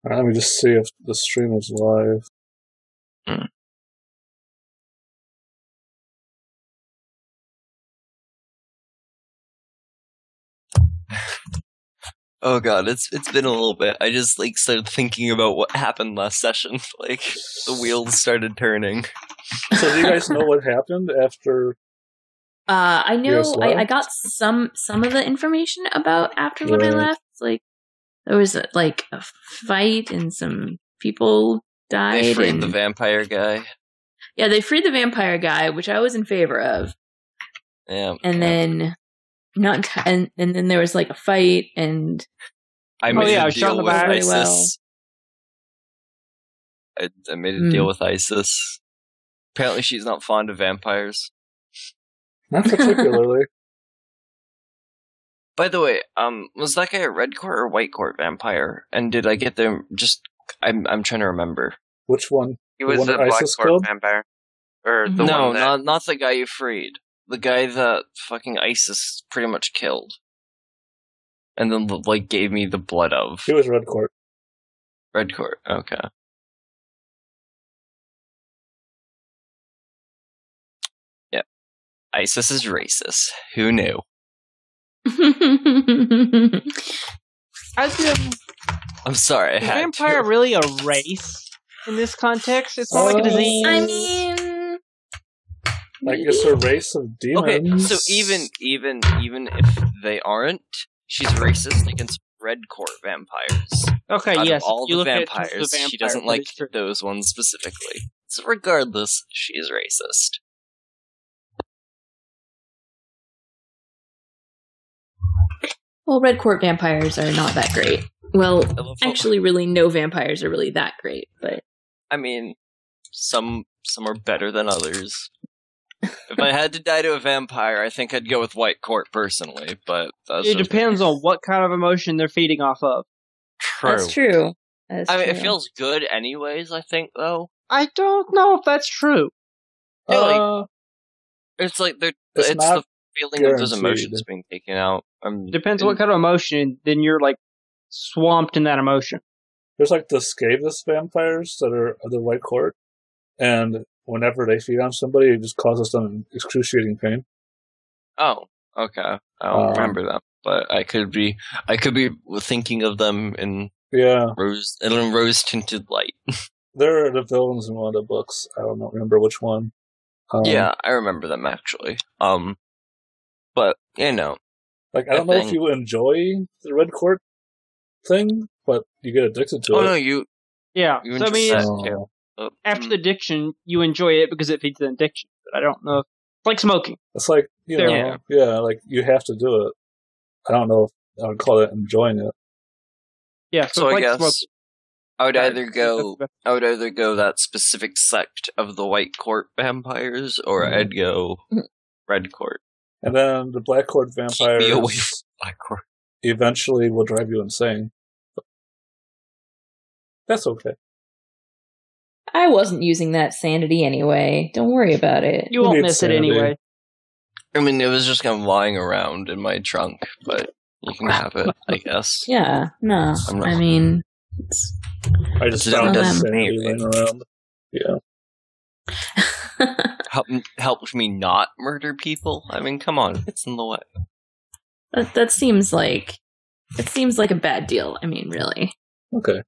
Alright, let me just see if the stream is live. Oh god, it's been a little bit. I just started thinking about what happened last session. The wheels started turning. So do you guys know what happened after? I know. I got some of the information about after when I left. There was a fight and some people died. They freed the vampire guy. Yeah, they freed the vampire guy, which I was in favor of. Yeah, and then and then there was a fight, and I made a deal with ISIS. Well. I made a deal with ISIS. Apparently, she's not fond of vampires. Not particularly. By the way, was that guy a red court or white court vampire? And did I get them? I'm trying to remember. Which one? He was a black court vampire, or the one that... not the guy you freed. The guy that fucking ISIS pretty much killed. And then, gave me the blood of. He was red court. Red court, okay. Yeah. ISIS is racist. Who knew? I'm sorry. Is vampire really a race in this context? It's not like a disease. I mean... I guess a race of demons. Okay, so even if they aren't, she's racist against red court vampires. Okay, Out yes. of all the vampires, she doesn't like those ones specifically. So regardless, she is racist. Well, red court vampires are not that great. Well, actually, really, no vampires are really that great. But I mean, some are better than others. If I had to die to a vampire, I think I'd go with white court personally. But it depends on what kind of emotion they're feeding off of. True. That's true. It feels good anyways. I think though. I don't know if that's true. Yeah, it's the feeling of those emotions being taken out. Depends on what kind of emotion, then you're swamped in that emotion. There's the Skavis vampires that are the white court, and whenever they feed on somebody, it just causes them excruciating pain. Oh, okay. I don't remember them, but I could be thinking of them in rose tinted light. They're the villains in one of the books. I don't remember which one. Yeah, I remember them actually. But I don't know if you enjoy the red court thing, but you get addicted to it. Oh no, you. Yeah, you so I mean, after the addiction, you enjoy it because it feeds the addiction. But I don't know. It's like smoking. It's you have to do it. I don't know if I would call it enjoying it. Yeah, so I guess smoking. I would either go that specific sect of the white court vampires, or I'd go red court. And then the black court vampires Keep me away from black court. Eventually will drive you insane. But that's okay. I wasn't using that sanity anyway. Don't worry about it. You won't miss it anyway. I mean, it was just kind of lying around in my trunk, but you can have it, I guess. Yeah, no. I mean, I just found sanity laying around. Yeah. Help me not murder people? I mean, come on, it's in the way. That seems like a bad deal. I mean, really. Okay.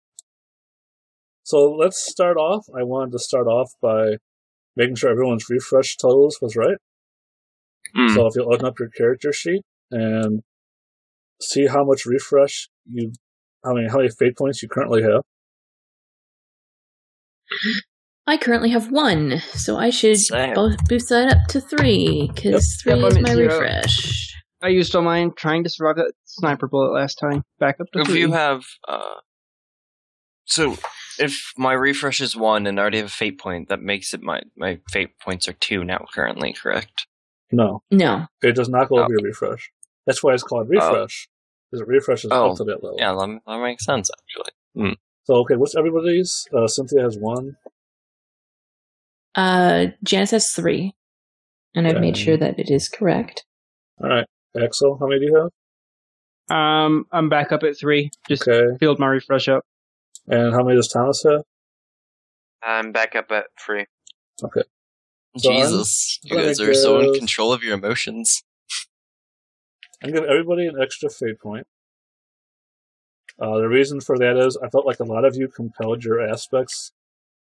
So let's start off. I wanted to start off by making sure everyone's refresh totals was right. So if you open up your character sheet and see how much refresh how many fate points you currently have. I currently have 1, so I should boost that up to 3, because 3 is my refresh. I used all mine trying to survive that sniper bullet last time. Back up to 3. If you have... So, if my refresh is 1 and I already have a fate point, that makes it my fate points are 2 now currently, correct? No. It does not go over your refresh. That's why it's called refresh. Because it refreshes up to that level. Yeah, that makes sense, actually. So, okay, what's everybody's? Cynthia has 1. Janice has 3. And I've made sure that it is correct. Alright. Axel, how many do you have? I'm back up at 3. Just filled my refresh up. And how many does Thomas have? I'm back up at 3. Okay. So Jesus, you guys are so in control of your emotions. I'm going to give everybody an extra fate point. The reason for that is I felt like a lot of you compelled your aspects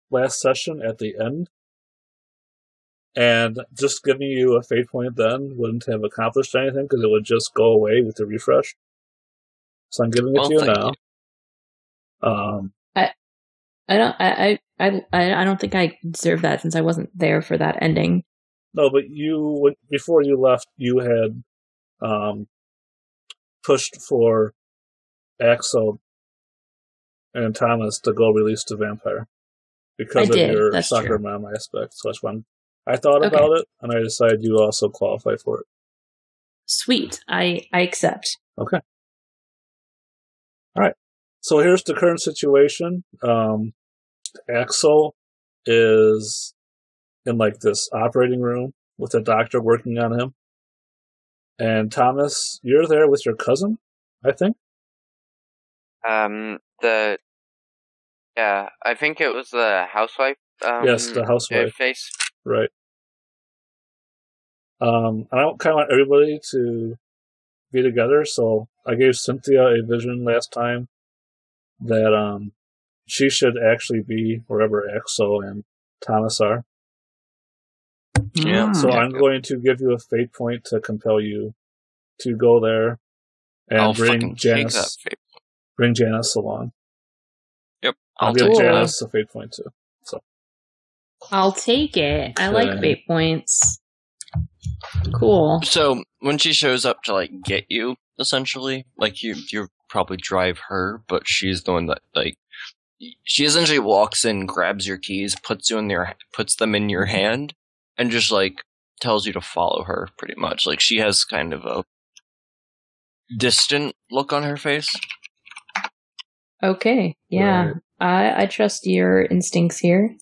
last session at the end. And just giving you a fate point then wouldn't have accomplished anything because it would just go away with the refresh. So I'm giving it to you now. I don't think I deserve that since I wasn't there for that ending. No, but before you left, you had pushed for Axel and Thomas to go release the vampire because of your soccer mom aspect. So that's when I thought about it, and I decided you also qualify for it. Sweet. I accept. Okay. All right. So here's the current situation. Axel is in like this operating room with a doctor working on him. And Thomas, you're there with your cousin, I think? I think it was the housewife. Yes, the housewife. Face. Right. I don't kind of want everybody to be together, so I gave Cynthia a vision last time that she should actually be wherever Axel and Thomas are. Yeah. So I'm going to give you a fate point to compel you to go there and bring Janice along. Yep. I'll give Janice a fate point too. So I'll take it. I like fate points. Cool. So when she shows up to like get you, essentially, like you probably drive her, but she's the one that like she essentially walks in, grabs your keys, puts them in your hand, and just like tells you to follow her. Pretty much, like she has kind of a distant look on her face. Okay, yeah, right. I trust your instincts here.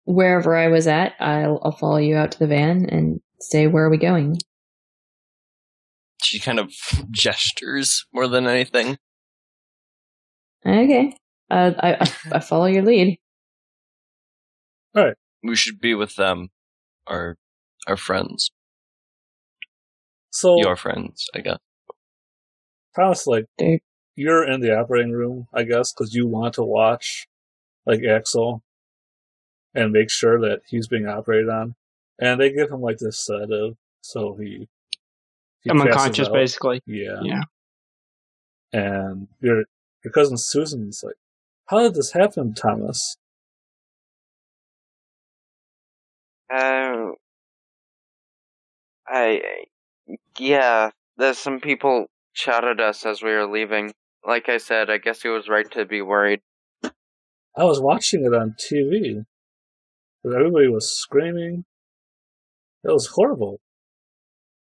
Wherever I was at, I'll follow you out to the van and say, where are we going? She kind of gestures more than anything. Okay. I follow your lead. All right. We should be with them, our friends. So your friends, I guess. Thomas, like, you're in the operating room, I guess, because you want to watch, like, Axel and make sure that he's being operated on. And they give him, like, this sedative, so he I'm unconscious, basically. Yeah. Yeah. And your cousin Susan's like, how did this happen, Thomas? There's some people shot at us as we were leaving. Like I said, I guess he was right to be worried. I was watching it on TV. Everybody was screaming. It was horrible.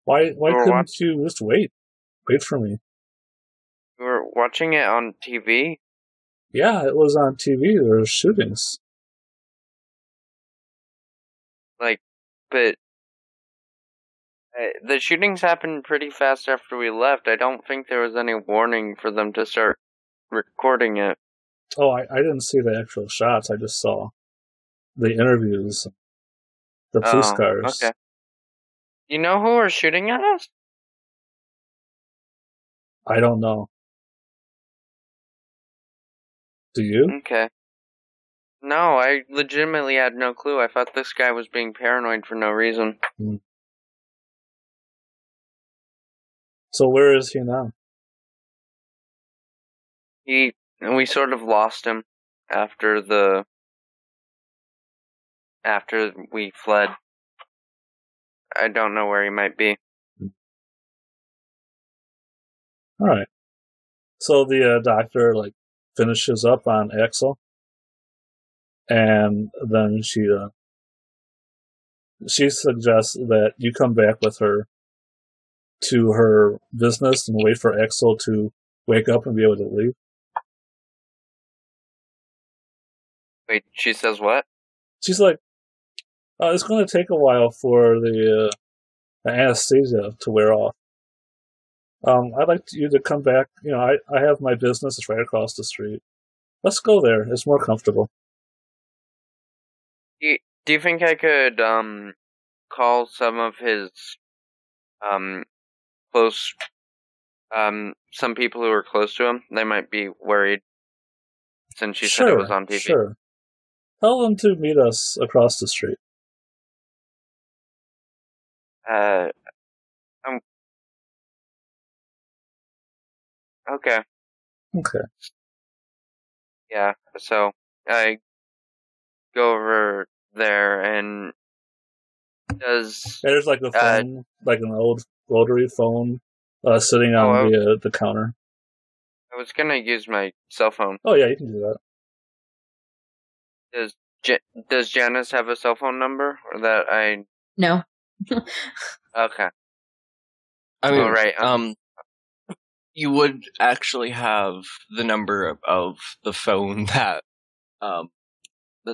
Why couldn't you just wait? Wait for me. You were watching it on TV? Yeah, it was on TV. There were shootings. But the shootings happened pretty fast after we left. I don't think there was any warning for them to start recording it. Oh, I didn't see the actual shots. I just saw the interviews, the police cars. Okay. You know who are shooting at us? I don't know. Do you? Okay. No, I legitimately had no clue. I thought this guy was being paranoid for no reason. So where is he now? We sort of lost him after we fled. I don't know where he might be. All right. So the doctor finishes up on Axel, and then she suggests that you come back with her to her business and wait for Axel to wake up and be able to leave. Wait, she says what? She's like, it's going to take a while for the anesthesia to wear off. I'd like you to come back. You know, I have my business. It's right across the street. Let's go there. It's more comfortable. Do you think I could call some of his close some people who are close to him? They might be worried since you said it was on TV. Sure. Tell them to meet us across the street. Okay. Okay. Yeah, so I go over there and there's like a phone, like an old rotary phone, sitting on the counter. I was gonna use my cell phone. Oh yeah, you can do that. Does Janice have a cell phone number or that I? No. Okay. I mean, all right. You would actually have the number of the phone that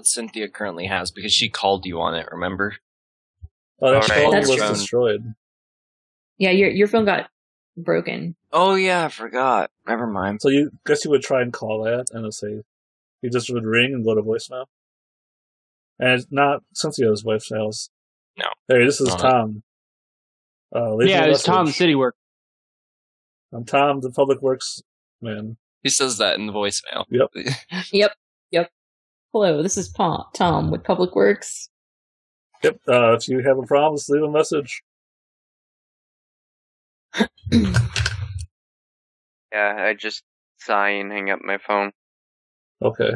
Cynthia currently has because she called you on it. Remember? Oh, that phone was destroyed. Yeah, your phone got broken. Oh yeah, I forgot. Never mind. So you would try and call that and say you just would ring and go to voicemail. And it's not Cynthia's voicemails. No. Hey, this is Tom. It's Tom, the city work. I'm Tom, the public works man. He says that in the voicemail. Yep. Yep. Hello, this is Tom with Public Works. Yep. If you have a problem, just leave a message. Yeah, I just sigh and hang up my phone. Okay.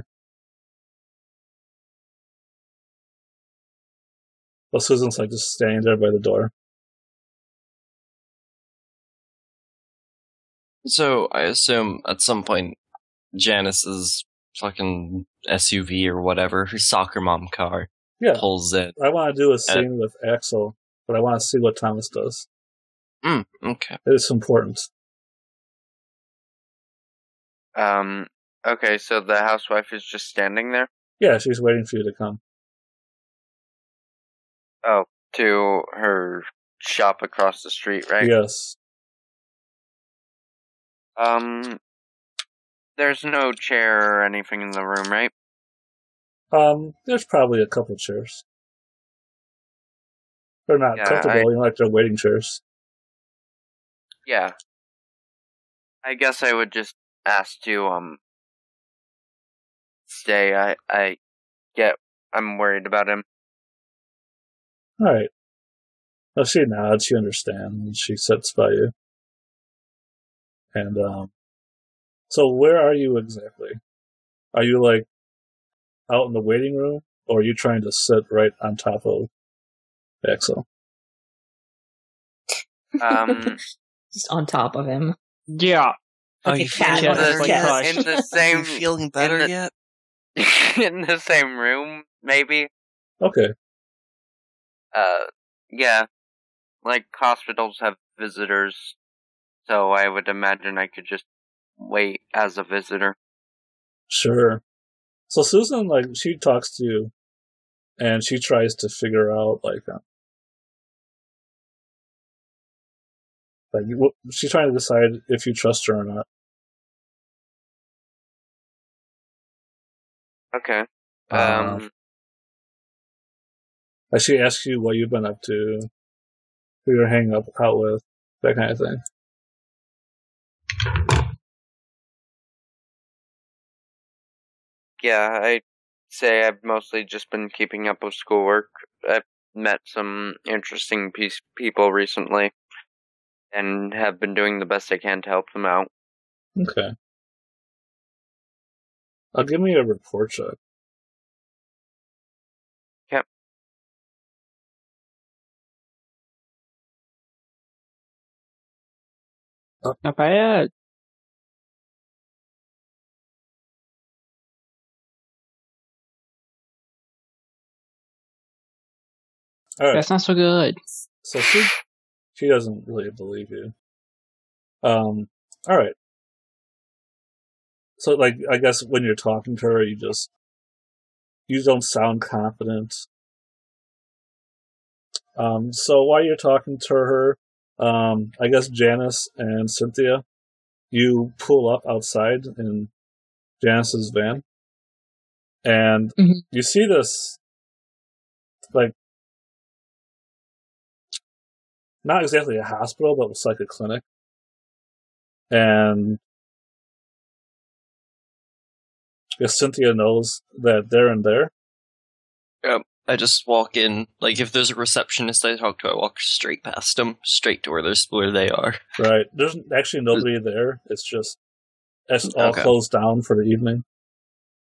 Well, Susan's like just standing there by the door. So I assume at some point Janice's fucking SUV or whatever, her soccer mom car, pulls in. I want to do a scene with Axel, but I want to see what Thomas does. Okay. It's important. Okay, so the housewife is just standing there? Yeah, she's waiting for you to come. Oh, to her shop across the street, right? Yes. There's no chair or anything in the room, right? There's probably a couple chairs. They're not comfortable, like they're waiting chairs. Yeah. I guess I would just ask to, stay. I'm worried about him. Alright. Well, she nods, she understands, and she sits by you. And, so where are you exactly? Are you, like, out in the waiting room, or are you trying to sit right on top of Axel? Just on top of him. Yeah. Like you feeling in the same... Are you feeling better yet? In the same room, maybe? Okay. Yeah. Like, hospitals have visitors, so I would imagine I could just wait as a visitor. Sure. So Susan, like, she talks to you, and she tries to figure out, like she's trying to decide if you trust her or not. Okay. She asks you what you've been up to, who you're hanging out with, that kind of thing. Yeah, I'd say I've mostly just been keeping up with schoolwork. I've met some interesting people recently, and have been doing the best I can to help them out. Okay. Give me a report check. Yep. Not bad. All right. That's not so good. So she doesn't really believe you. All right. So, like, I guess when you're talking to her, you don't sound confident. So while you're talking to her, I guess Janice and Cynthia, you pull up outside in Janice's van, and you see this, like, not exactly a hospital, but it's like a clinic. And I guess Cynthia knows that they're in there. Yep. I just walk in. Like, if there's a receptionist I talk to, I walk straight past them, straight to where they are. Right. There's actually nobody there. It's all closed down for the evening.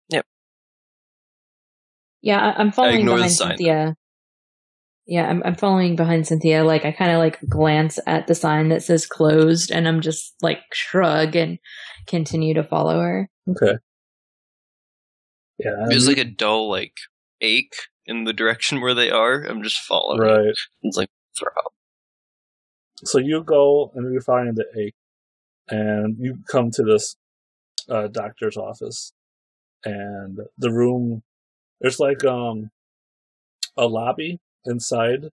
Yep. Yeah, I'm following behind Cynthia. Yeah, I'm following behind Cynthia. Like, I kind of like glance at the sign that says closed, and I'm just like shrug and continue to follow her. Okay. Yeah. There's like a dull like ache in the direction where they are. I'm just following. Right. It's like throw up. So you go and you find the ache, and you come to this doctor's office, and the room. There's like a lobby inside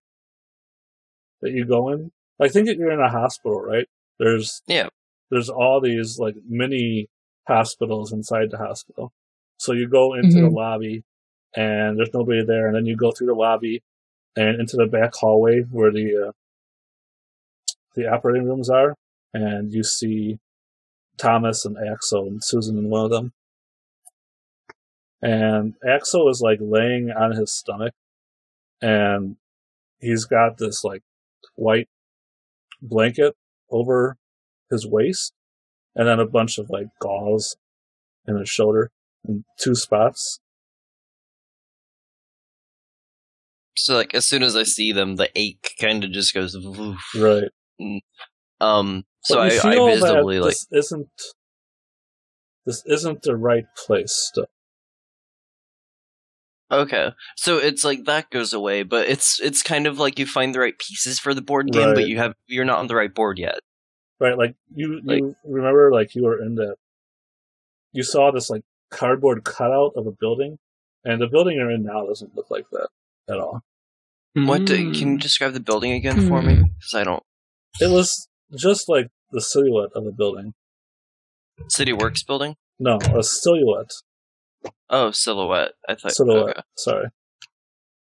that you go in. I think that you're in a hospital, right? There's all these like mini hospitals inside the hospital. So you go into the lobby, and there's nobody there, and then you go through the lobby and into the back hallway where the operating rooms are, and you see Thomas and Axel and Susan in one of them. And Axel is like laying on his stomach, and he's got this like white blanket over his waist, and then a bunch of like gauze in his shoulder in 2 spots. So like as soon as I see them, the ache kind of just goes woof. Right. So I visibly like this isn't the right place still. Okay, so it's like that goes away, but it's kind of like you find the right pieces for the board game, but you're not on the right board yet. Right, like you remember, like you were in that. You saw this like cardboard cutout of a building, and the building you're in now doesn't look like that at all. What? Can you describe the building again for me? Because I don't. It was just like the silhouette of a building. City Works building? No, a silhouette. Oh, silhouette. I thought silhouette. Okay. Sorry.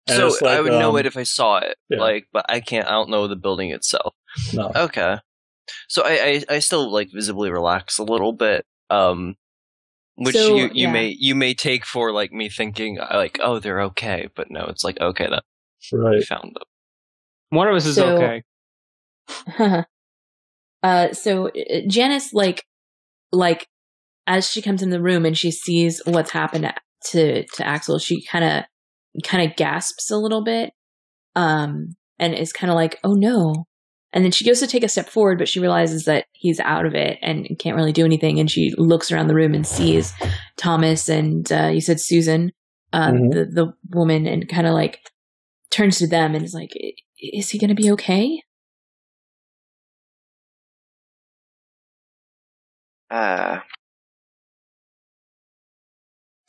And so like, I would know it if I saw it, but I don't know the building itself. No. Okay. So I still like visibly relax a little bit, which you may take for like me thinking like, oh, they're okay, but no, it's like okay, that we found them. One of us is okay. So Janice like as she comes in the room and she sees what's happened to Axel, she kind of gasps a little bit, and is kind of like, oh no. And then she goes to take a step forward, but she realizes that he's out of it and can't really do anything. And she looks around the room and sees Thomas and you said Susan, the woman, and kind of like turns to them and is like, is he going to be okay?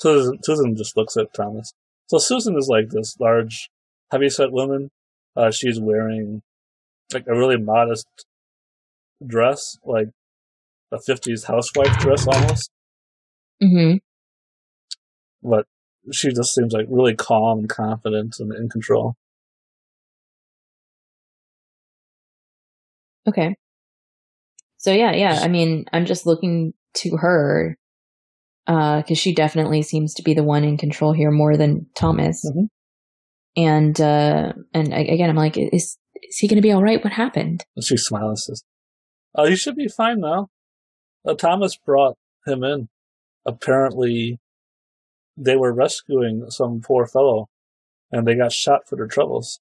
Susan just looks at Thomas. So Susan is like this large, heavyset woman. She's wearing like a really modest dress, like a 50s housewife dress almost. Mm-hmm. But she just seems like really calm and confident and in control. Okay. So yeah. I mean, I'm just looking to her because she definitely seems to be the one in control here more than Thomas. Mm-hmm. And again, I'm like, is he going to be all right? What happened? And she smiles and says, he should be fine now. Thomas brought him in. Apparently, they were rescuing some poor fellow, and they got shot for their troubles.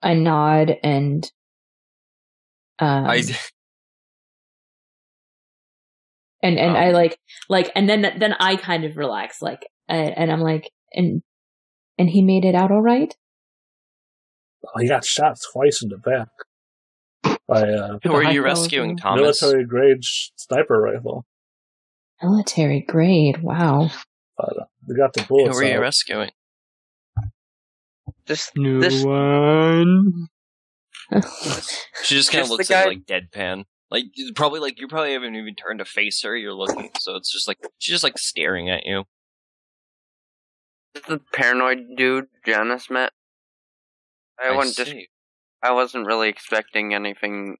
I nod and and I like and then I kind of relax, like, and I'm like, and he made it out all right? He got shot twice in the back by who are you rescuing, Thomas? Military grade sniper rifle. Military grade, wow. They got the bullets. Who are you rescuing? Just No this. one. She just kind of Just looks the at guy- you deadpan. You probably haven't even turned to face her. You're looking, so it's just she's just staring at you. The paranoid dude Janice met. I wasn't really expecting anything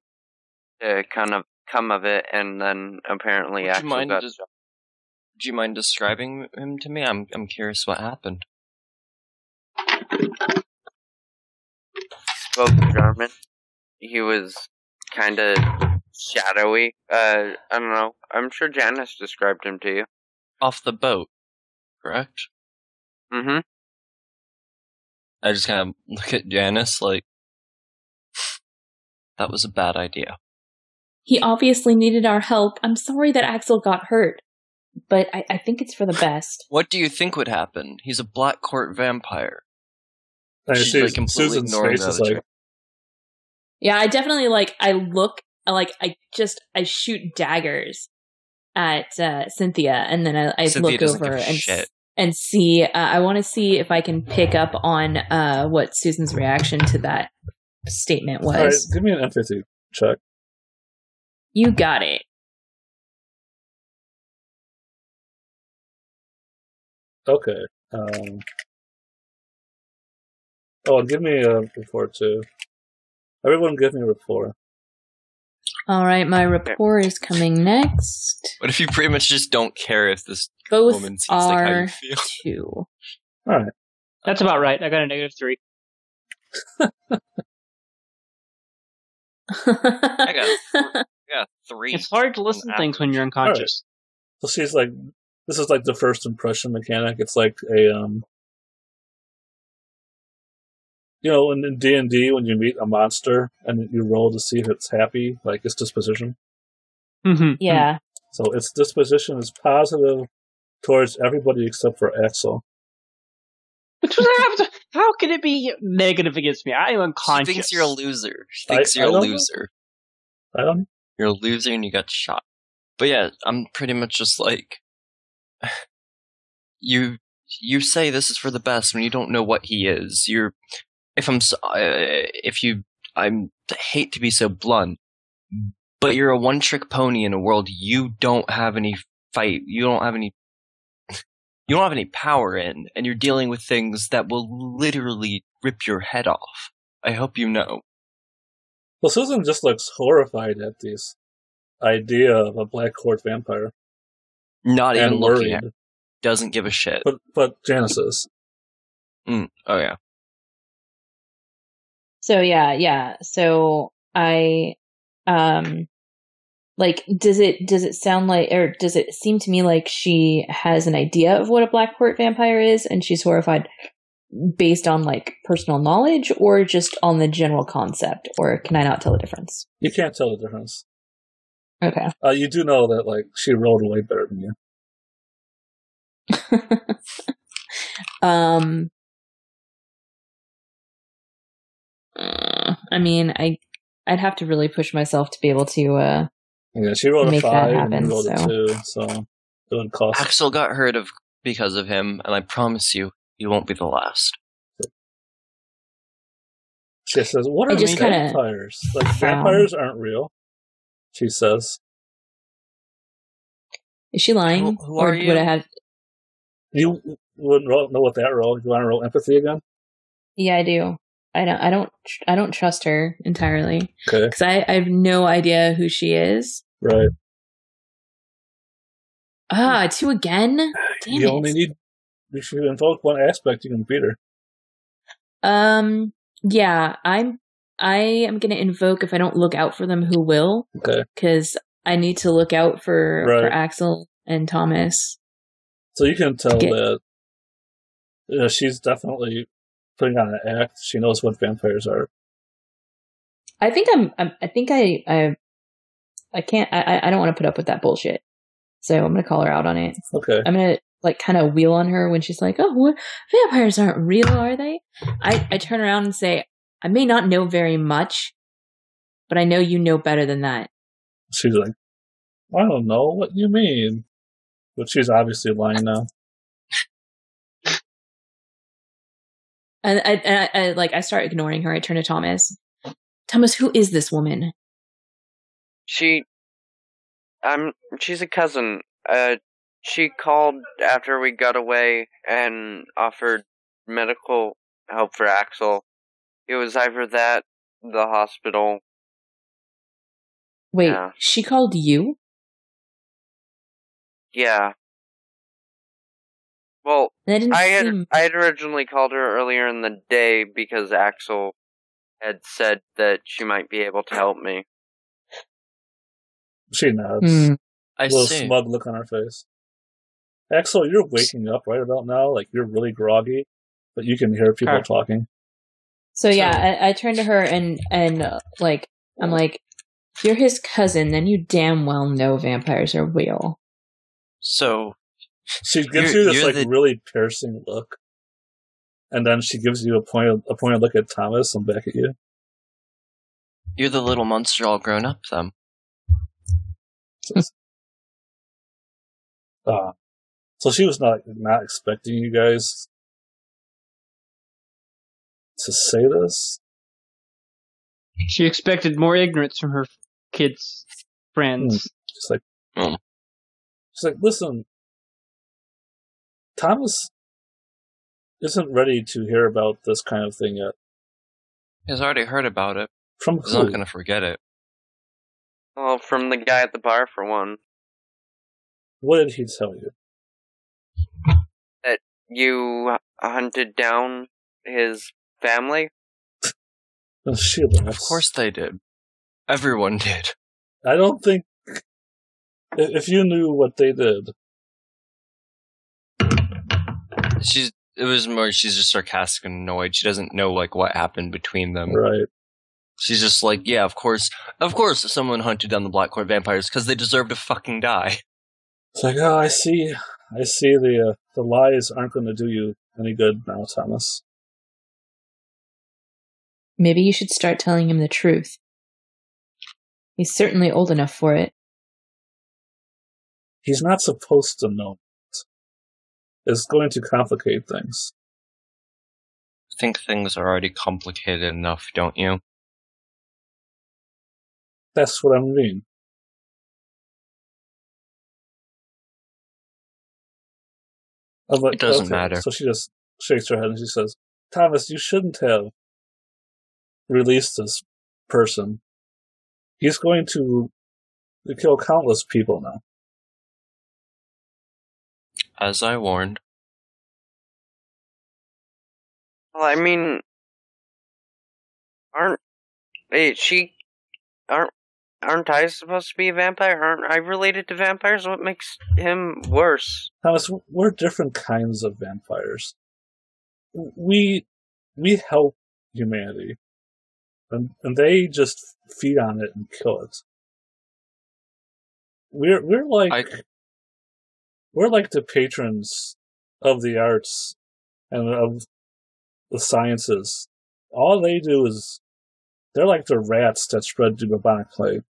to kind of come of it, and then apparently Would you got. Do you mind describing him to me? I'm curious what happened. Spoke German. He was kind of shadowy. I don't know. I'm sure Janice described him to you. Off the boat, correct? Mm-hmm. I just kind of look at Janice that was a bad idea. He obviously needed our help. I'm sorry that Axel got hurt, but I think it's for the best. What do you think would happen? He's a Black Court vampire. I She's see completely Susan's ignoring face the is other like, chick. Yeah, I definitely I shoot daggers at Cynthia, and then I Cynthia look doesn't over give a shit. and see. I want to see if I can pick up on what Susan's reaction to that statement was. all right, give me an empathy check. You got it. Okay. Give me a rapport too. Everyone give me a rapport. All right, my rapport is coming next. What if you pretty much just don't care if this Both woman sees how you are feel? 2. All right. That's about right. I got a -3. I got 3. It's hard to listen to things when you're unconscious. So she's like, this is like the first impression mechanic. It's like a in D&D when you meet a monster and you roll to see if it's happy, like its disposition. Mm-hmm. Yeah. So its disposition is positive towards everybody except for Axel. How can it be negative against me? I am unconscious. She thinks you're a loser. She thinks you're a loser. I don't know. You're a loser and you got shot. But yeah, I'm pretty much just you say this is for the best when you don't know what he is. I hate to be so blunt, but you're a one-trick pony in a world you don't have any fight. You don't have any power in, and you're dealing with things that will literally rip your head off. I hope you know. Well, Susan just looks horrified at this idea of a Black Court vampire. Not and even worried. looking at it. Doesn't give a shit. But Janice is. Oh yeah. So yeah. So I does it sound like, or does it seem to me like she has an idea of what a Black Court vampire is and she's horrified based on personal knowledge or just on the general concept, or can I not tell the difference? You can't tell the difference. Okay. You do know that she rolled way better than you. I mean, I'd have to really push myself to be able to yeah, she rolled a 5 happen, and you rolled a 2, so it would cost. Axel got hurt because of him, and I promise you, he won't be the last. She says, "What are vampires? Vampires aren't real." She says. Is she lying? Who are you? Would I have? You wouldn't know what that roll. You want to roll empathy again? Yeah, I do. I don't trust her entirely. Okay. Because I have no idea who she is. Right. 2 again? Damn you it. only need. If you invoke one aspect, you can beat her. Yeah, I am going to invoke, if I don't look out for them, who will. Okay. Because I need to look out for Axel and Thomas. So you can tell that she's definitely putting on an act. She knows what vampires are. I think I can't, I don't want to put up with that bullshit. So I'm going to call her out on it. Okay. I'm going to kind of wheel on her when she's like, oh, what? Vampires aren't real, are they? I turn around and say, I may not know very much, but I know you know better than that. She's like, I don't know what you mean. But she's obviously lying now. And I start ignoring her. I turn to Thomas. Thomas, who is this woman? She's a cousin. She called after we got away and offered medical help for Axel. It was either that, the hospital. Wait, She called you? Yeah. Well, I had originally called her earlier in the day because Axel had said that she might be able to help me. She nods. I a little see. Smug look on her face. Axel, you're waking up right about now. Like, you're really groggy, but you can hear people talking. So yeah, I turn to her and like, I'm like, you're his cousin, then you damn well know vampires are real. So she gives you this really piercing look, and then she gives you a pointed look at Thomas and back at you. You're the little monster all grown up, then. So she was not expecting you guys to say this. She expected more ignorance from her kids' friends. She's like, listen, Thomas isn't ready to hear about this kind of thing yet. He's already heard about it. From He's not going to forget it. Well, from the guy at the bar, for one. What did he tell you? That you hunted down his family? She laughs. Of course they did. Everyone did. I don't think... If you knew what they did... She's just sarcastic and annoyed. She doesn't know, like, what happened between them. Right. She's just like, yeah, of course someone hunted down the Black Court vampires because they deserve to fucking die. It's like, oh, I see the lies aren't going to do you any good now, Thomas. Maybe you should start telling him the truth. He's certainly old enough for it. He's not supposed to know it. It's going to complicate things. I think things are already complicated enough, don't you? That's what I mean. It doesn't matter. So she just shakes her head and she says, Thomas, you shouldn't have released this person. He's going to kill countless people now. As I warned. Well, I mean, aren't I supposed to be a vampire? Aren't I related to vampires? What makes him worse? Thomas, we're different kinds of vampires. We help humanity. And they just feed on it and kill it. We're like the patrons of the arts and of the sciences. All they do is they're like the rats that spread the bubonic plague.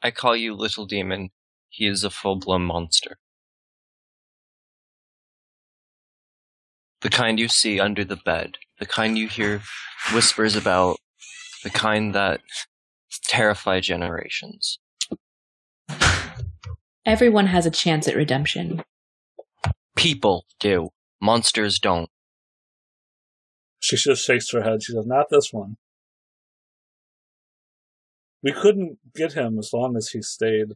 I call you Little Demon. He is a full-blown monster. The kind you see under the bed. The kind you hear whispers about. The kind that terrify generations. Everyone has a chance at redemption. People do. Monsters don't. She just shakes her head. She says, not this one. We couldn't get him as long as he stayed.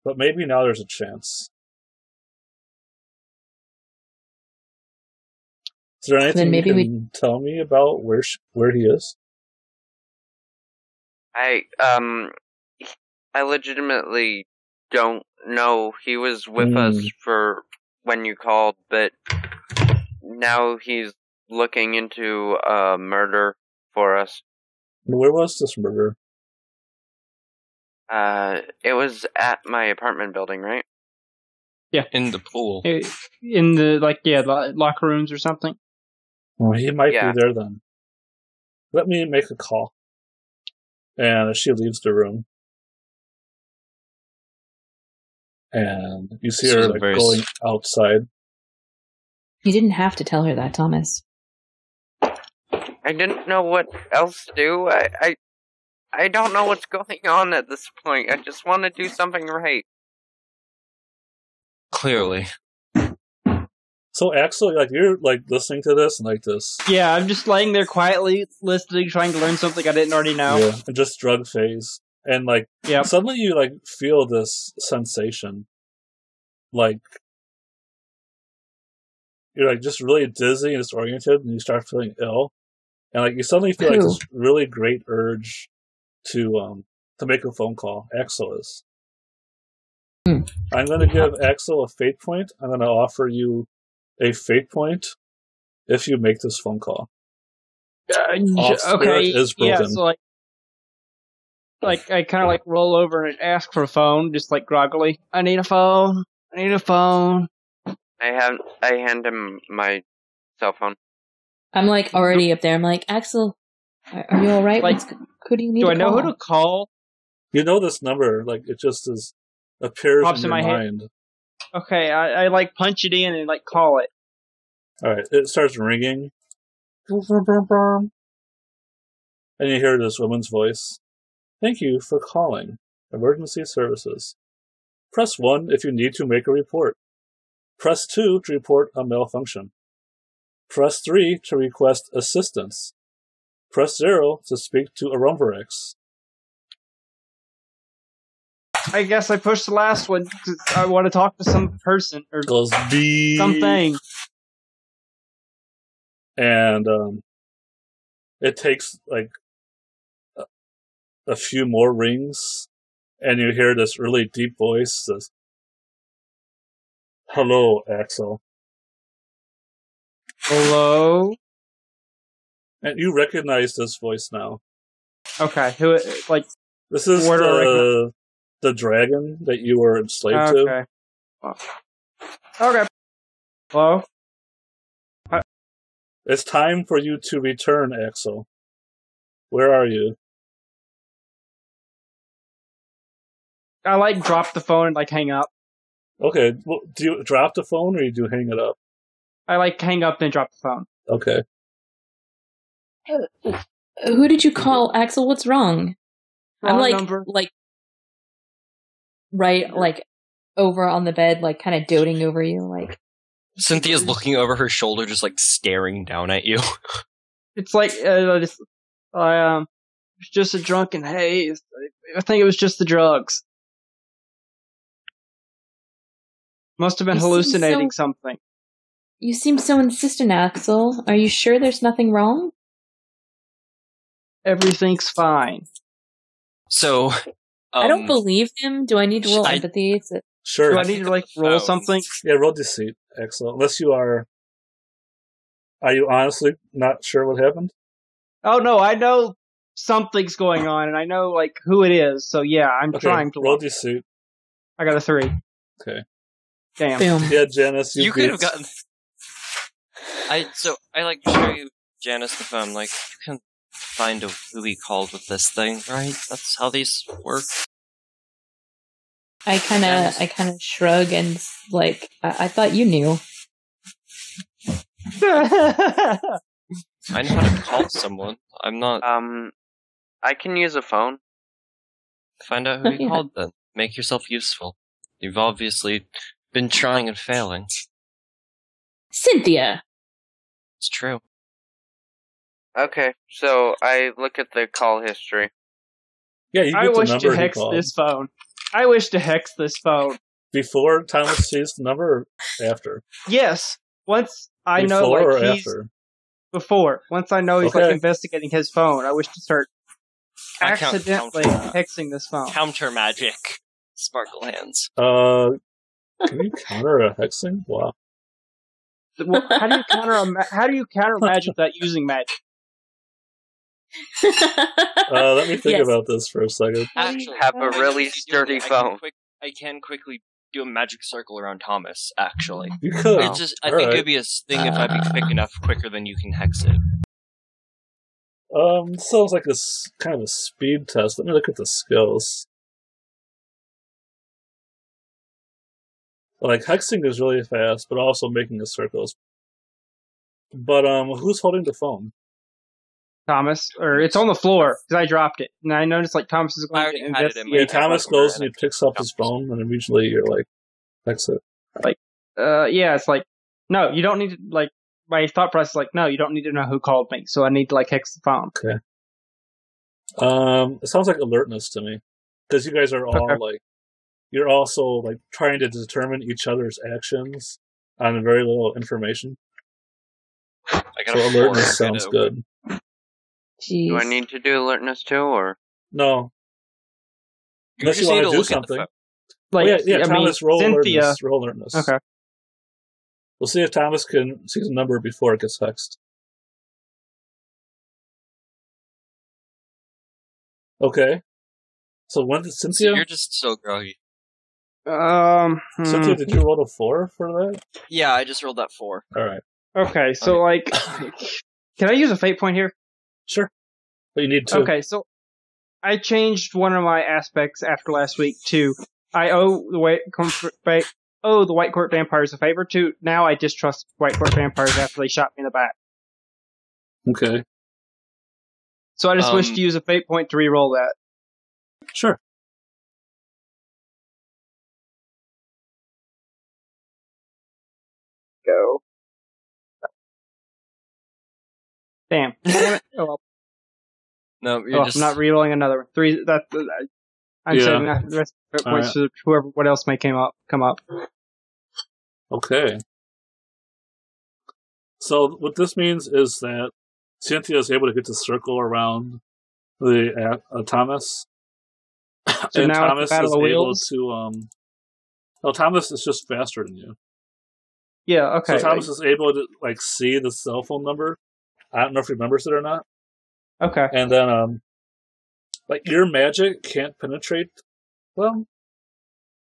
But maybe now there's a chance. Is there anything you can tell me about where he is? I legitimately don't know. He was with us for when you called, but now he's looking into a murder for us. Where was this murder? It was at my apartment building, right? Yeah. In the pool. In the, locker rooms or something. Well, he might be there then. Let me make a call. And she leaves the room. And you see her going outside. You didn't have to tell her that, Thomas. I didn't know what else to do. I don't know what's going on at this point. I just want to do something right. Clearly. So Axel, like you're like listening to this and like this. Yeah, I'm just laying there quietly listening, trying to learn something I didn't already know. Yeah, and just drug phase. And like suddenly you like feel this sensation. Like you're like just really dizzy and disoriented and you start feeling ill. And like you suddenly feel like this really great urge to make a phone call. Axel is. I'm gonna give Axel a fate point. I'm gonna offer you a fate point if you make this phone call. Okay, is broken. Yeah, so like I kind of like roll over and ask for a phone, just like groggily. I need a phone. I need a phone. I hand him my cell phone. I'm like already up there. I'm like, Axel, are you all right? Like, who do you need? Do to I know call? who to call? You know this number, like it just appears Pops in your my mind. head. Okay, I like punch it in and like call it. Alright, it starts ringing. And you hear this woman's voice. Thank you for calling Emergency Services. Press 1 if you need to make a report. Press 2 to report a malfunction. Press 3 to request assistance. Press 0 to speak to Arumvarex. I guess I pushed the last one because I want to talk to some person or Goes beep. something. And it takes like a few more rings, and you hear this really deep voice says, "Hello, Axel." Hello? And you recognize this voice now. Okay, who, like... This is the dragon that you were enslaved to. Okay. Hello? It's time for you to return, Axel. Where are you? I, like, drop the phone and, like, hang up. Okay, well, do you drop the phone or do you hang it up? I, like, hang up and drop the phone. Okay. Who did you call, Axel? What's wrong? Wrong I'm like, number. right, over on the bed, like, kind of doting over you, like. Cynthia's looking over her shoulder, just like staring down at you. It's like, I was just a drunken haze. I think it was just the drugs. Must have been hallucinating something. You seem so insistent, Axel. Are you sure there's nothing wrong? Everything's fine. So, I don't believe him. Do I need to roll empathy? Sure. Do I need to, like, roll something? Yeah, roll deceit, Axel. Unless you are... Are you honestly not sure what happened? Oh, no, I know something's going on, and I know, like, who it is, so yeah, I'm trying to roll deceit. I got a 3. Okay. Damn. Boom. Yeah, Janice, you could have gotten... I like to show you, Janice, the phone, like, you can find who he called with this thing, right? That's how these work. I kind of shrug and like I thought you knew. I know how to call someone. I'm not. I can use a phone. Find out who he called then. Make yourself useful. You've obviously been trying and failing. Cynthia. It's true. Okay, so I look at the call history. Yeah, you get I the wish number to hex he called. this phone. I wish to hex this phone. Before Thomas sees the number or after? Yes. Once I Before know, like, or he's... after? Before. Once I know he's, like, investigating his phone, I wish to start accidentally hexing this phone. Counter magic. Sparkle hands. Can you counter a hexing? Wow. Well, how do you counter magic without using magic? Let me think about this for a second. Actually, have a really sturdy phone. I can quickly do a magic circle around Thomas, actually. You could. I think it'd be a thing if I'd be quick enough, quicker than you can hex it. Sounds like this kind of a speed test. Let me look at the skills. Like, hexing is really fast, but also making a circle is But who's holding the phone? Thomas, or it's on the floor because I dropped it, and I noticed like Thomas is going to investigate. Yeah, Thomas goes and he picks up his phone, and immediately you're like, exit. Like, yeah, it's like, no, you don't need to, like, my thought process is like, no, you don't need to know who called me, so I need to, like, hex the phone. Okay. It sounds like alertness to me. Because you guys are all, like, you're also, like, trying to determine each other's actions on very little information. So alertness sounds good. Jeez. Do I need to do alertness too, or? No. Unless you want to do something. Like, yeah, Thomas, roll Cynthia. alertness. Roll alertness. Okay. We'll see if Thomas can see the number before it gets hexed. Okay. So when did Cynthia? You're just so groggy. Cynthia, did you roll a 4 for that? Yeah, I just rolled that 4. Alright. Okay, so, like, can I use a fate point here? Sure. But you need to. Okay, so I changed one of my aspects after last week to I owe the White Court vampires a favor to. Now I distrust White Court vampires after they shot me in the back. Okay. So I just wish to use a fate point to re-roll that. Sure. Go. Damn. Oh, well. No, you're just... I'm not re-rolling another one. 3. I'm saving that the rest of the points to whoever. What else may come up. Okay. So what this means is that Cynthia is able to get the circle around the Thomas. So and now Thomas it's Battle is of able Wheels? to no, Thomas is just faster than you. Yeah, okay. So Thomas is able to like see the cell phone number. I don't know if he remembers it or not. Okay. And then like your magic can't penetrate. Well,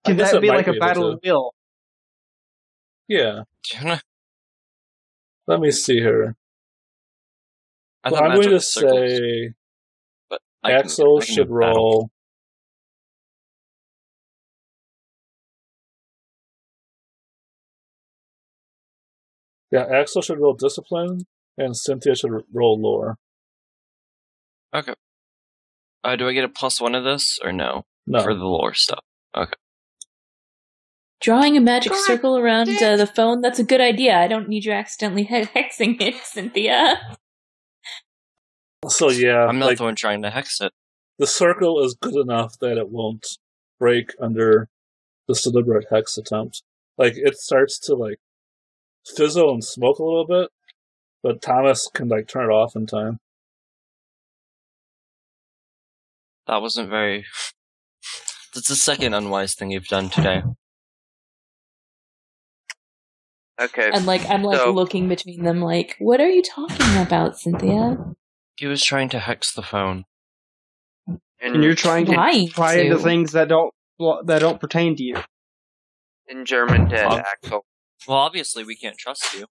Can that be like a battle of will? Yeah. Let me see here. I'm going to say Axel should roll. Yeah, Axel should roll discipline, and Cynthia should roll lore. Okay. Do I get a +1 of this, or no? No. For the lore stuff. Okay. Drawing a magic circle around the phone, that's a good idea. I don't need you accidentally hexing it, Cynthia. So yeah. I'm not the one trying to hex it. The circle is good enough that it won't break under this deliberate hex attempt. Like, it starts to, like, fizzle and smoke a little bit, but Thomas can, like, turn it off in time. That wasn't very... That's the second unwise thing you've done today. Okay. And, like, I'm, like, looking between them, like, what are you talking about, Cynthia? He was trying to hex the phone. And you're trying to pry into things that don't pertain to you. In German to Axel. Well, obviously we can't trust you.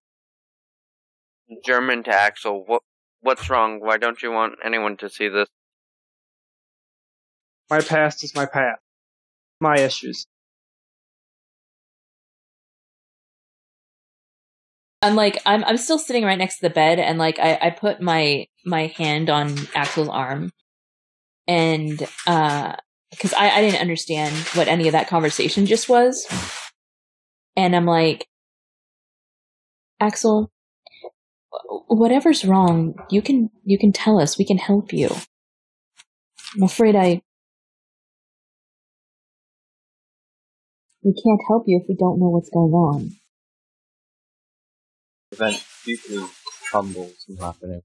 In German to Axel, what's wrong? Why don't you want anyone to see this? My past is my past. My issues. I'm like, I'm still sitting right next to the bed, and like I put my hand on Axel's arm, and because I didn't understand what any of that conversation just was, and I'm like, Axel, whatever's wrong, you can tell us. We can help you. I'm afraid we can't help you if we don't know what's going on. Prevent future crumbles from happening.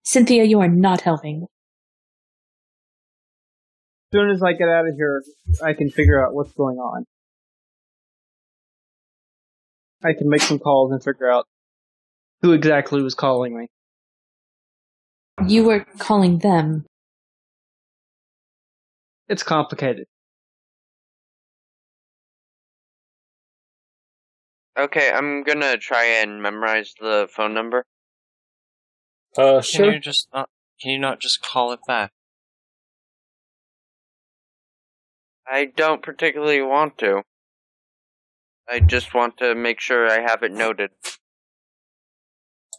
Cynthia, you are not helping. As soon as I get out of here, I can figure out what's going on. I can make some calls and figure out who exactly was calling me. You were calling them. It's complicated. Okay, I'm gonna try and memorize the phone number. Sure. Can you not just call it back? I don't particularly want to. I just want to make sure I have it noted.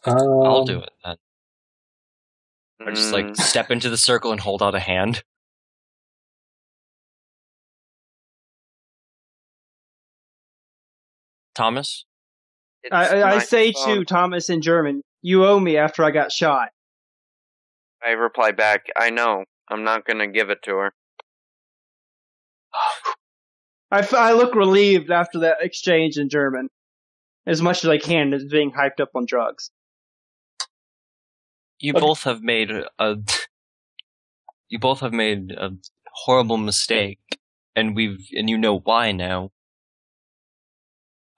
I'll do it then. Or just like step into the circle and hold out a hand. Thomas? I say to Thomas in German, "You owe me after I got shot." I reply back, "I know. I'm not going to give it to her." I look relieved after that exchange in German, as much as I can, as being hyped up on drugs. You both have made a horrible mistake, and you know why now.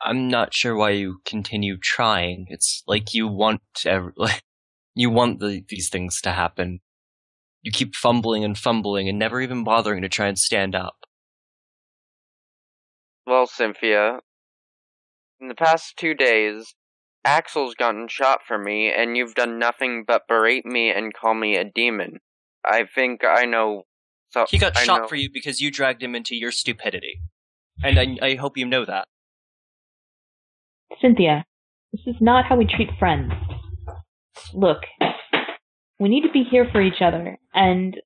I'm not sure why you continue trying. It's like you want these things to happen. You keep fumbling and never even bothering to try and stand up. Well, Cynthia, in the past 2 days, Axel's gotten shot for me, and you've done nothing but berate me and call me a demon. I think I know... So he got shot for you because you dragged him into your stupidity. And I hope you know that. Cynthia, this is not how we treat friends. Look, we need to be here for each other, and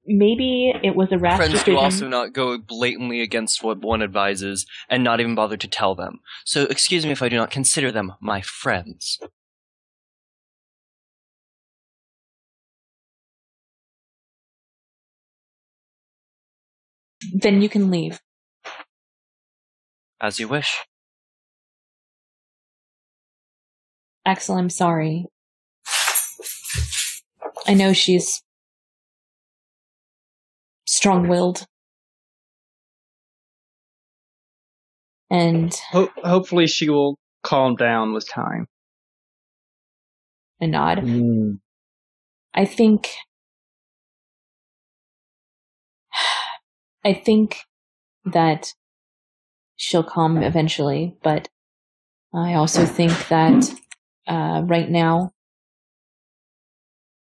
maybe it was a rash Friends decision. do also not go blatantly against what one advises, and not even bother to tell them. So excuse me if I do not consider them my friends. Then you can leave. As you wish. Axel, I'm sorry. I know she's strong-willed. And hopefully she will calm down with time. A nod. I think that she'll calm eventually, but I also think that right now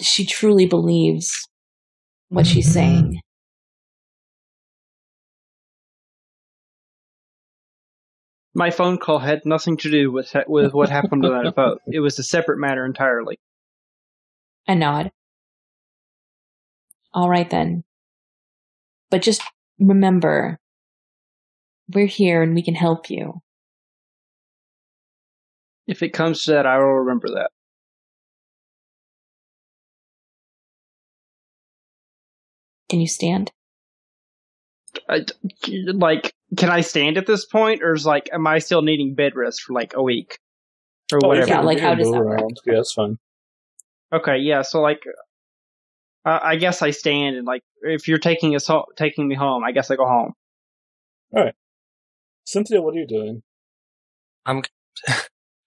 she truly believes what she's saying. My phone call had nothing to do with what happened to that vote. It was a separate matter entirely. A nod. All right then. But just remember, we're here and we can help you. If it comes to that, I will remember that. Can you stand? Can I stand at this point, or am I still needing bed rest for a week or whatever? Yeah, how does that work? Yeah, that's fine. Okay, yeah. So I guess I stand, and if you're taking me home, I guess I go home. All right, Cynthia, what are you doing? I'm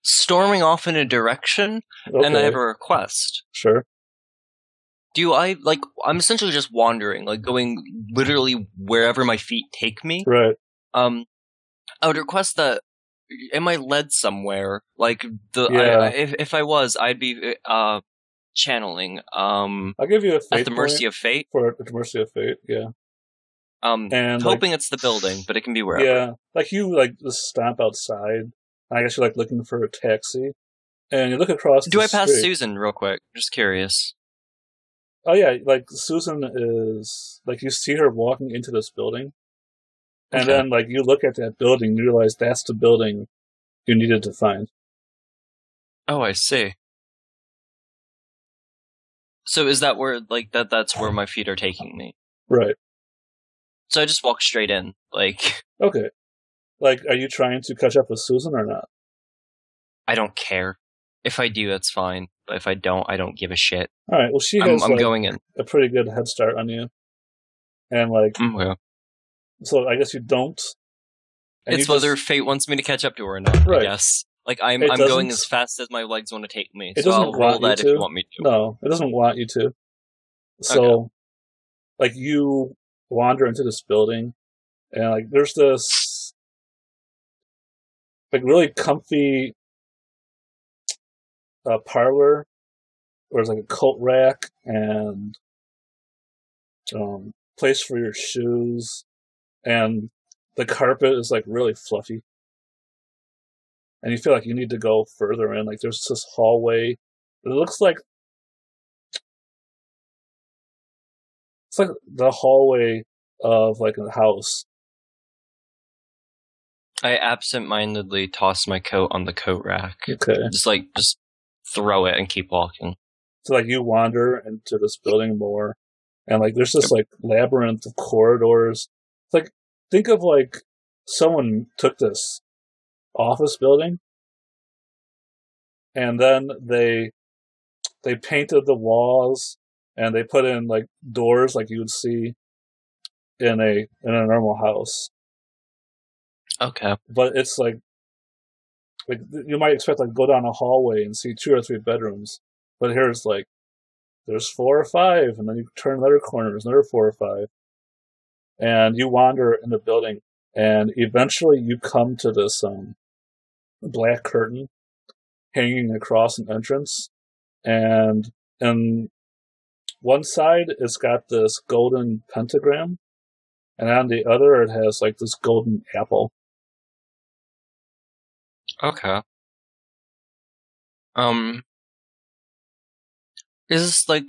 storming off in a direction, and I have a request. Sure. I'm essentially just wandering, going literally wherever my feet take me. Right. I would request that, am I led somewhere? If I was, I'd be, channeling, I'll give you a fate at the mercy of fate. At the mercy of fate, yeah. And hoping it's the building, but it can be wherever. Yeah, you, just stomp outside. I guess you're, looking for a taxi. And you look across the street. Do I pass street. Susan real quick? Just curious. Oh, yeah, Susan is, you see her walking into this building. And then, you look at that building, you realize that's the building you needed to find. Oh, I see. So is that where, that's where my feet are taking me? Right. So I just walk straight in, Okay. Are you trying to catch up with Susan or not? I don't care. If I do, that's fine. But if I don't give a shit. Alright, well, she has, I'm going in. a pretty good head start on you. And, so I guess you don't. It's whether fate wants me to catch up to her or not, right. I guess. I'm going as fast as my legs want to take me, so I'll roll that if you want me to. No, it doesn't want you to. So, you wander into this building, and, there's this, really comfy parlor where there's, a coat rack and place for your shoes, and the carpet is, really fluffy. And you feel like you need to go further in. There's this hallway It looks like it's like the hallway of like a house. I absentmindedly toss my coat on the coat rack. Okay. Just throw it and keep walking. So like you wander into this building more, and like there's this like labyrinth of corridors. It's like think of like someone took this office building, and then they painted the walls, and they put in like doors like you would see in a normal house. Okay. But it's like you might expect like go down a hallway and see 2 or 3 bedrooms, but here's like there's 4 or 5, and then you turn another corner, there's another 4 or 5, and you wander in the building, and eventually you come to this black curtain hanging across an entrance, and one side it's got this golden pentagram, and on the other it has like this golden apple. Okay. Is this like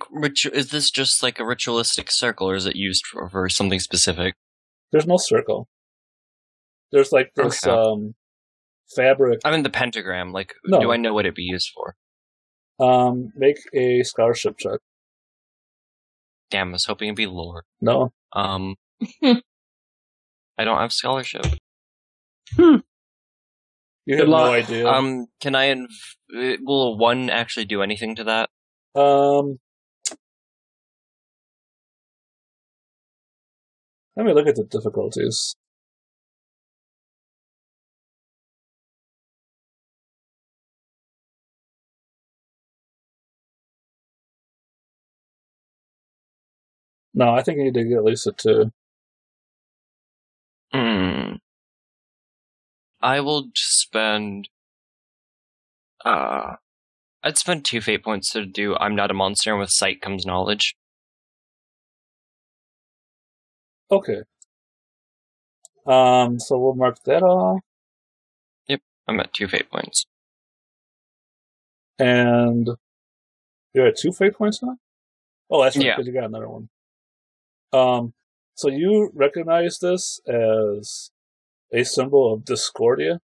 is this just like a ritualistic circle, or is it used for something specific? There's no circle. There's like this fabric. I mean the pentagram. Like, no. Do I know what it'd be used for? Make a scholarship check. Damn, I was hoping it'd be lore. No. I don't have scholarship. You have no idea. Can I? Will 1 actually do anything to that? Let me look at the difficulties. No, I think you need to get at least a 2. I will spend. I'd spend 2 fate points to do I'm not a monster, and with sight comes knowledge. Okay. So we'll mark that off. Yep, I'm at 2 fate points. And you're at 2 fate points now? Oh, that's right, Yeah. because you got another one. So you recognize this as a symbol of Discordia?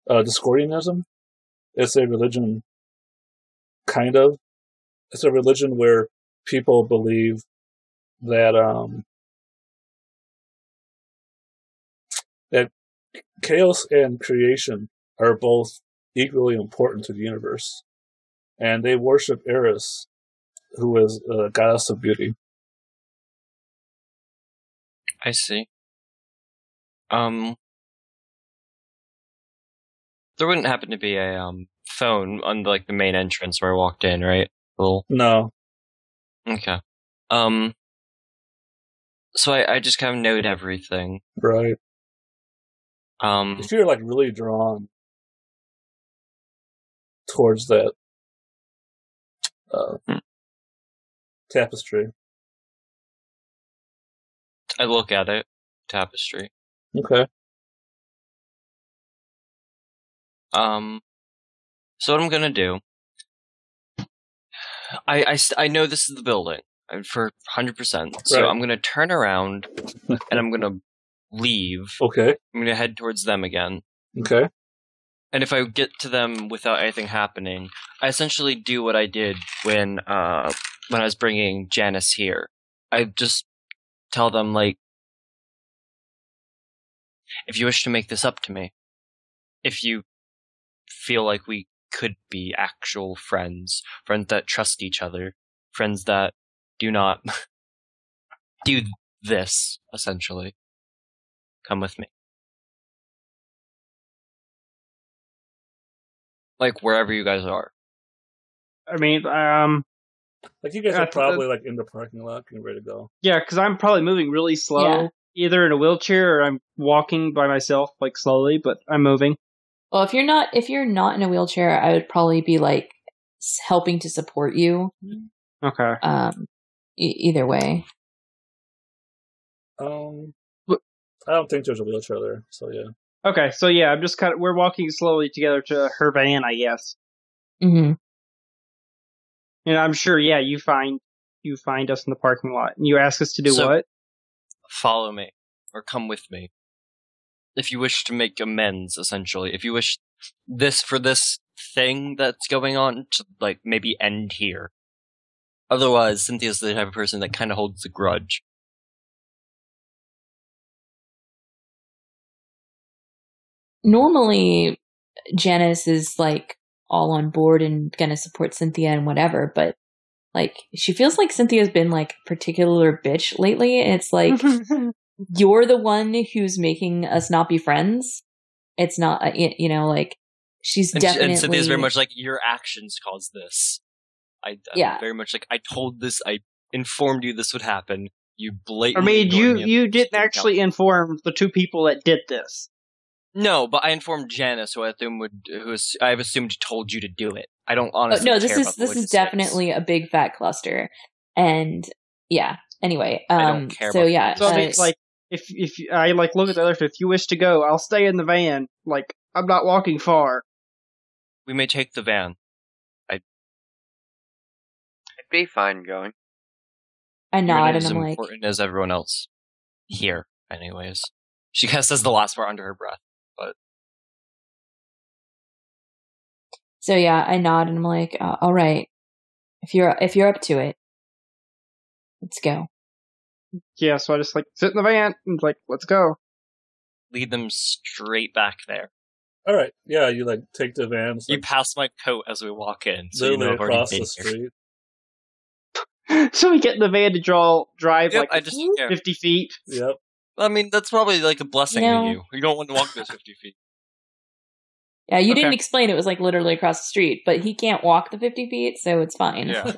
Discordianism? It's a religion, kind of. It's a religion where people believe that that chaos and creation are both equally important to the universe. And they worship Eris, who is a goddess of beauty. I see. There wouldn't happen to be a phone on like the main entrance where I walked in, right? No. Okay. So I just kind of note everything. Right. If you're like really drawn towards that tapestry. I look at it. Tapestry. Okay. So what I'm gonna do, I know this is the building for 100%. So Right. I'm gonna turn around and I'm gonna leave. Okay. I'm gonna head towards them again. Okay. And if I get to them without anything happening, I essentially do what I did when I was bringing Janice here. I just tell them, like, if you wish to make this up to me, if you feel like we could be actual friends that trust each other, friends that do not do this, essentially, come with me. Like, wherever you guys are. I mean, like you guys are probably like in the parking lot getting ready to go. Yeah, because I'm probably moving really slow, either in a wheelchair or I'm walking by myself, like slowly, but I'm moving. Well, if you're not in a wheelchair, I would probably be like helping to support you. Okay. Either way. I don't think there's a wheelchair there, so yeah. Okay, so yeah, I'm just we're walking slowly together to her van, I guess. Mm-hmm. And I'm sure, yeah, you find us in the parking lot, and you ask us to do what? Follow me, or come with me. If you wish to make amends, essentially. If you wish this thing that's going on to, like, maybe end here. Otherwise, Cynthia's the type of person that kind of holds a grudge. Normally, Janice is, like, all on board and gonna support Cynthia and whatever, but, like, she feels like Cynthia's been, like, particular bitch lately, and it's like, you're the one who's making us not be friends. It's not, like, she's definitely... And Cynthia's very much like, your actions caused this. I'm very much like, I told this, I informed you this would happen. You blatantly... you didn't actually inform the two people that did this. No, but I informed Janice, who I've assumed told you to do it. I don't honestly care about this is definitely a big fat cluster. And, yeah, anyway. I don't care so, about yeah. So, I mean, like, if I, like, look at the other, if you wish to go, I'll stay in the van. Like, I'm not walking far. We may take the van. I'd be fine going. I nod and as I'm like... important as everyone else. Here, anyways. She kind of says the last part under her breath, but... So yeah, I nod and I'm like, all right. If you're up to it, let's go. Yeah, so I just, like, sit in the van and, like, let's go. Lead them straight back there. Alright, yeah, you, like, take the van. You pass my coat as we walk in, so literally you know I've already across been the street. So we get in the van to drive, Yep, like, 50 feet. Yep. I mean, that's probably, like, a blessing to you. You don't want to walk those 50 feet. Yeah, you didn't explain it was, like, literally across the street, but he can't walk the 50 feet, so it's fine. Yeah.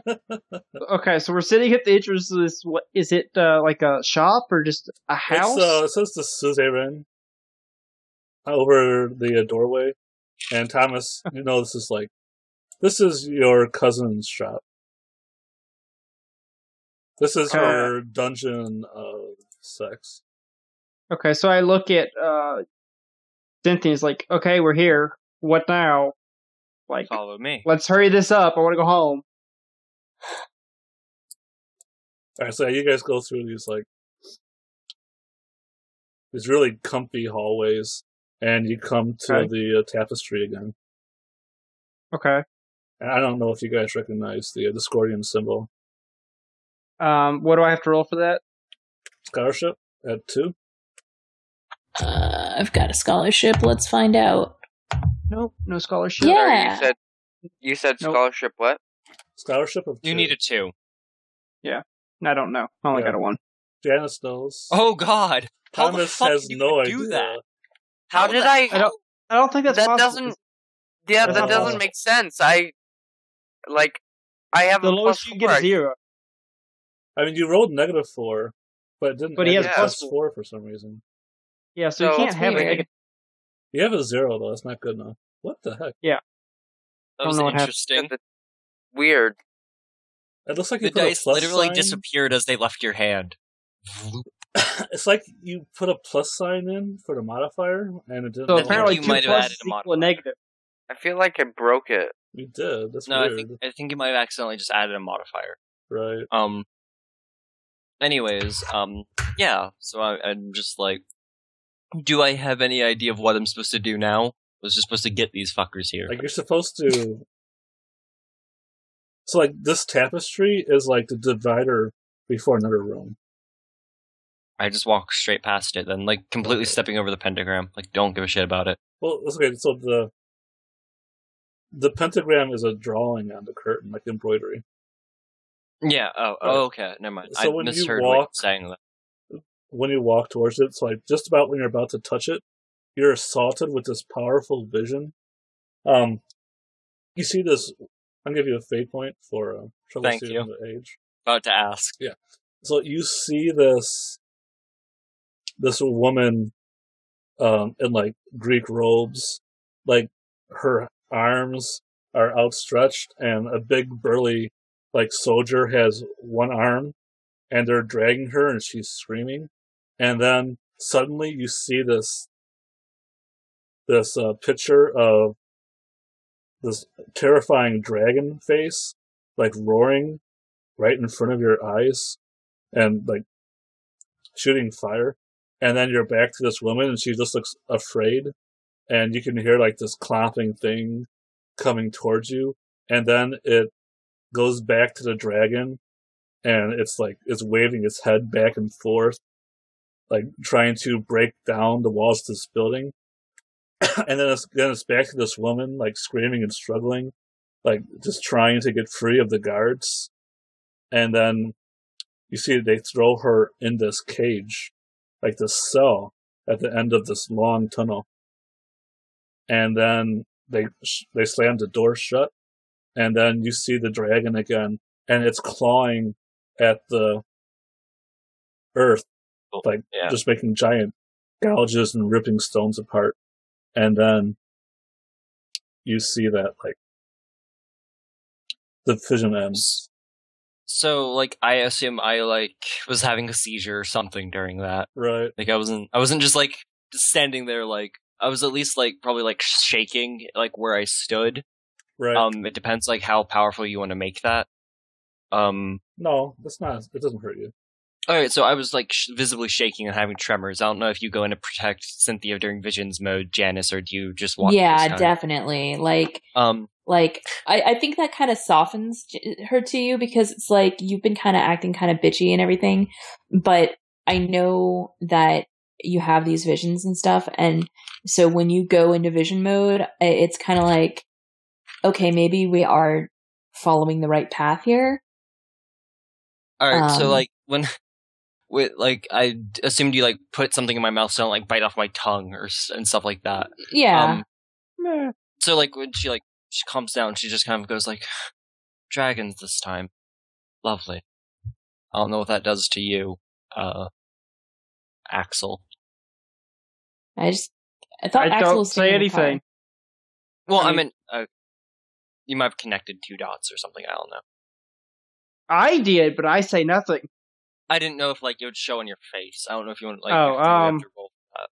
Okay, so we're sitting at the entrance of this, what, is it, like a shop or just a house? It says the Suzerain over the doorway. And Thomas, you know, this is your cousin's shop. This is her dungeon of sex. Okay, so I look at, Cynthia's like, okay, we're here. What now? Like, follow me. Let's hurry this up. I want to go home. Alright, so you guys go through these really comfy hallways, and you come to the tapestry again. Okay. And I don't know if you guys recognize the Discordian symbol. What do I have to roll for that? Scholarship at 2. I've got a scholarship. Let's find out. Nope, no scholarship. Yeah. Sorry, you said scholarship what? Scholarship of 2. You need a 2. Yeah. I don't know. I only got a 1. Janice knows. Oh God! How Thomas the fuck has did no you do idea. that? How did I? I don't think that's possible. That doesn't make sense. I have the a lowest plus you get is 0. I mean, you rolled -4, but it didn't. But he has +4 for some reason. Yeah, so you can't have a negative. You have a 0 though. That's not good enough. What the heck? Yeah. That was interesting. Weird. It looks like you the put dice a plus literally sign. disappeared as they left your hand. It's like you put a plus sign in for the modifier, and it didn't. So apparently, you 2 might have plus added is a equal to negative. I feel like I broke it. You did. That's No, weird. I think you might have accidentally just added a modifier. Right. Anyways, yeah. So I'm just like, do I have any idea of what I'm supposed to do now? I was just supposed to get these fuckers here. Like, you're supposed to... So, like, this tapestry is, like, the divider before another room. I just walk straight past it, then, like, completely stepping over the pentagram. Like, don't give a shit about it. Well, that's okay. So the pentagram is a drawing on the curtain, like embroidery. Yeah, okay, never mind. So I misheard what you were saying. When you walk towards it, so, like, just about when you're about to touch it, you're assaulted with this powerful vision. You see this... I'll give you a fate point for Thank you. The age. About to ask. Yeah. So you see this woman in, like, Greek robes. Like, her arms are outstretched, and a big burly, like, soldier has one arm, and they're dragging her, and she's screaming. And then suddenly you see this picture of this terrifying dragon face, like roaring right in front of your eyes and like shooting fire. And then you're back to this woman and she just looks afraid. And you can hear like this clomping thing coming towards you. And then it goes back to the dragon and it's waving its head back and forth, like trying to break down the walls of this building. And then it's back to this woman, like screaming and struggling, like just trying to get free of the guards. And then you see they throw her in this cage, like this cell at the end of this long tunnel. And then they slam the door shut. And then you see the dragon again, and it's clawing at the earth, like just making giant gouges and ripping stones apart. And then you see that like the vision ends. So like I assume I like was having a seizure or something during that. Right. Like I wasn't just like just standing there, like I was at least like probably like shaking like where I stood. Right. It depends like how powerful you want to make that. No, that's not. It doesn't hurt you. Alright, so I was like visibly shaking and having tremors. I don't know if you go in to protect Cynthia during visions mode, Janice, or do you just walk? Yeah, definitely. Like I think that kind of softens her to you because it's like you've been kind of acting kind of bitchy and everything, but I know that you have these visions and stuff, and so when you go into vision mode, it's kind of like, okay, maybe we are following the right path here. Alright, so like when I assumed you like put something in my mouth so I don't like bite off my tongue and stuff like that. Yeah. So like when she calms down, she just kind of goes like, dragons this time. Lovely. I don't know what that does to you, Axel. I thought Axel was say anything. Well, I mean, you might have connected 2 dots or something. I don't know. I did, but I say nothing. I didn't know if like it would show on your face. I don't know if you want like. Have to roll for that.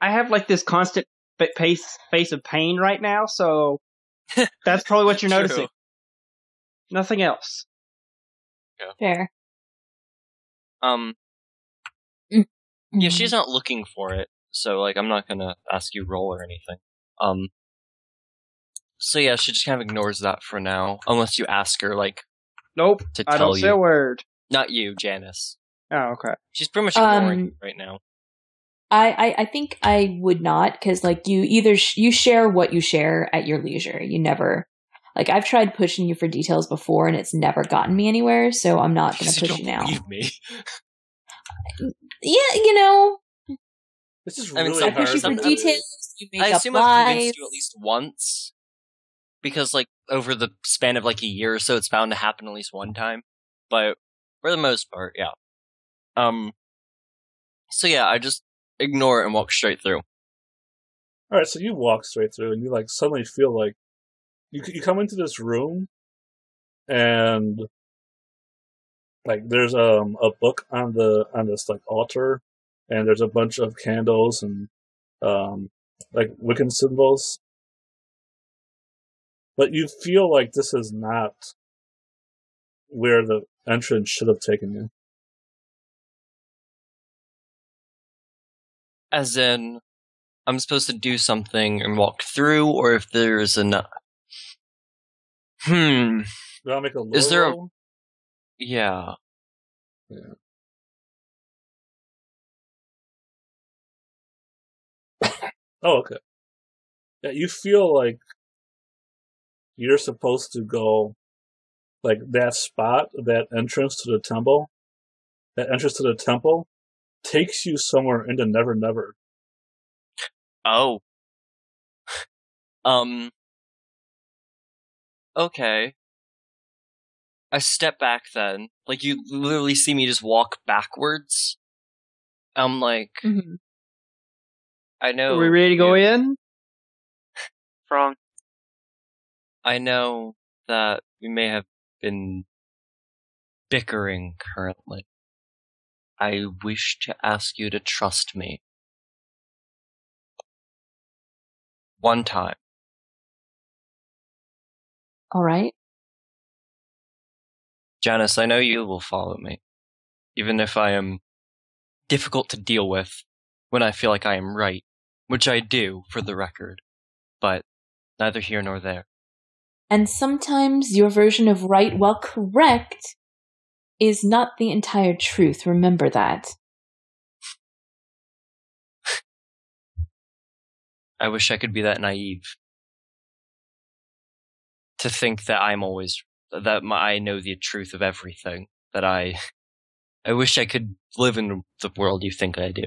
I have like this constant face of pain right now, so that's probably what you're noticing. Nothing else. Yeah. Fair. Yeah, she's not looking for it, so like I'm not gonna ask you roll or anything. So yeah, she just kind of ignores that for now, unless you ask her like. Nope, to tell I don't say a word. Not you, Janice. Oh, okay. She's pretty much ignoring you right now. I think I would not, because like you either you share what you share at your leisure. You never, like I've tried pushing you for details before and it's never gotten me anywhere, so I'm not going to push you now. Believe me. Yeah, you know. This is really I hard. push you for details. You make I up assume lies. I've convinced you at least once, because like over the span of like a year or so, it's bound to happen at least one time. But for the most part, yeah. So yeah, I just ignore it and walk straight through. Alright, so you walk straight through and you like suddenly feel like you come into this room and like there's a book on this like altar and there's a bunch of candles and like Wiccan symbols. But you feel like this is not where the entrance should have taken you. As in, I'm supposed to do something and walk through, or if there's an... Do you want to make a lore Is there roll? Yeah. Oh, okay. Yeah, you feel like you're supposed to go, like that spot, that entrance to the temple takes you somewhere into Never Never. Oh. Okay. I step back then. Like, you literally see me just walk backwards. I'm like... Mm-hmm. I know... Are we ready to go in? Wrong. I know that we may have been bickering currently. I wish to ask you to trust me. One time. All right. Janice, I know you will follow me, even if I am difficult to deal with when I feel like I am right, which I do, for the record, but neither here nor there. And sometimes your version of right, while correct, is not the entire truth. Remember that. I wish I could be that naive. To think that I know the truth of everything. That I wish I could live in the world you think I do.